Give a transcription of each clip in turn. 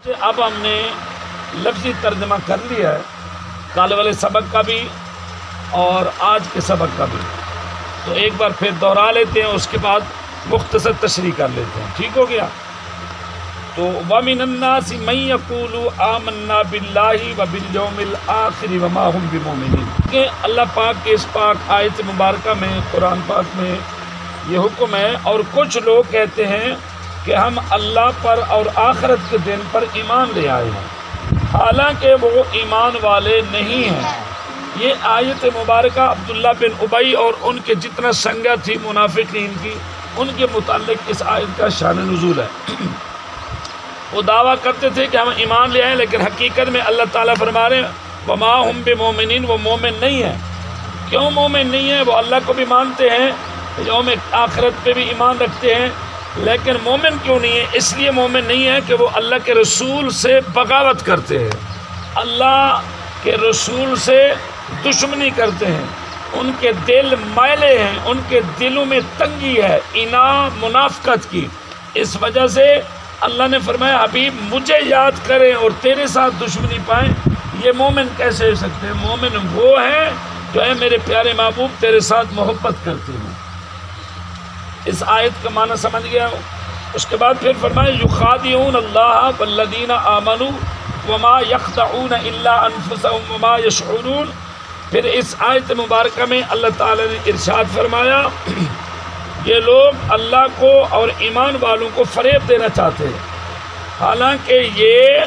اب ہم نے لفظی ترجمہ کر لیا ہے، کل والے سبق کا بھی اور آج کے سبق کا بھی، تو ایک بار پھر دوہرا لیتے ہیں، اس کے بعد مختصر تشریح کر لیتے ہیں، ٹھیک ہو گیا؟ تو وَمِنَ النَّاسِ مَن يَقُولُ آمَنَّا بِاللَّهِ وَبِالْيَوْمِ الْآخِرِ وَمَا هُمْ بِمُؤْمِنِينَ کہ اللہ پاک کے اس پاک آیت مبارکہ میں، قرآن پاک میں یہ حکم ہے، اور کچھ لوگ کہتے ہیں کہ ہم اللہ پر اور آخرت کے دن پر ایمان لے آئے ہیں، حالانکہ وہ ایمان والے نہیں ہیں۔ یہ آیت مبارکہ عبداللہ بن ابی اور ان کے جتنا سنگت تھی منافقین کی، ان کے متعلق اس آیت کا شان نزول ہے۔ وہ دعویٰ کرتے تھے کہ ہم ایمان لے آئے، لیکن حقیقت میں اللہ تعالیٰ فرما رہے ہیں وما ہم بمؤمنین، وہ مومن نہیں ہیں۔ کیوں مومن نہیں ہیں؟ وہ اللہ کو بھی مانتے ہیں، یوم آخرت پہ بھی ایمان رکھتے ہیں، لیکن مومن کیوں نہیں ہے؟ اس لیے مومن نہیں ہے کہ وہ اللہ کے رسول سے بغاوت کرتے ہیں، اللہ کے رسول سے دشمنی کرتے ہیں، ان کے دل میلے ہیں، ان کے دلوں میں تنگی ہے، اناد منافقت کی۔ اس وجہ سے اللہ نے فرمایا حبیب مجھے یاد کریں اور تیرے ساتھ دشمنی پائیں، یہ مومن کیسے ہو سکتے ہیں؟ مومن وہ ہیں جو ہے میرے پیارے محبوب تیرے ساتھ محبت کرتے ہیں۔ اس آیت کا معنی سمجھ گیا؟ اس کے بعد پھر فرمایا یخادعون اللہ والذین آمنوا وما یخدعون الا انفسهم وما یشعرون۔ پھر اس آیت مبارکہ میں اللہ تعالی نے ارشاد فرمایا یہ لوگ اللہ کو اور ایمان والوں کو فریب دینا چاہتے ہیں، حالانکہ یہ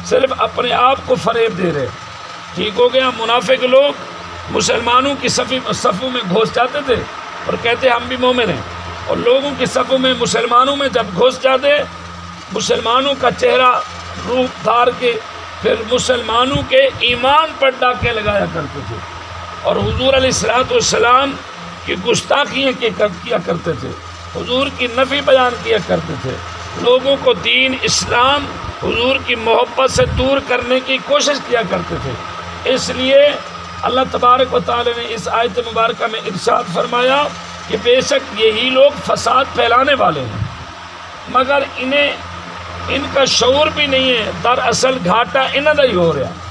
صرف اپنے آپ کو فریب دے رہے۔ ٹھیک ہو گیا؟ منافق لوگ مسلمانوں کی صفوں میں گھس جاتے تھے اور کہتے ہم بھی مومن ہیں، اور لوگوں کی صفوں میں مسلمانوں میں جب گھس جاتے مسلمانوں کا چہرہ روپ دھار کے پھر مسلمانوں کے ایمان پر ڈاکے لگایا کرتے تھے، اور حضور علیہ الصلوۃ والسلام کی گستاخیاں کیا کرتے تھے، حضور کی نفی بیان کیا کرتے تھے، لوگوں کو دین اسلام حضور کی محبت سے دور کرنے کی کوشش کیا کرتے تھے۔ اس لیے اللہ تبارک و تعالی نے اس آیت مبارکہ میں ارشاد فرمایا کہ بے شک یہی لوگ فساد پھیلانے والے ہیں، مگر ان کا شعور بھی نہیں ہے، دراصل گھاٹا انہاں دا ہی ہو رہا ہے۔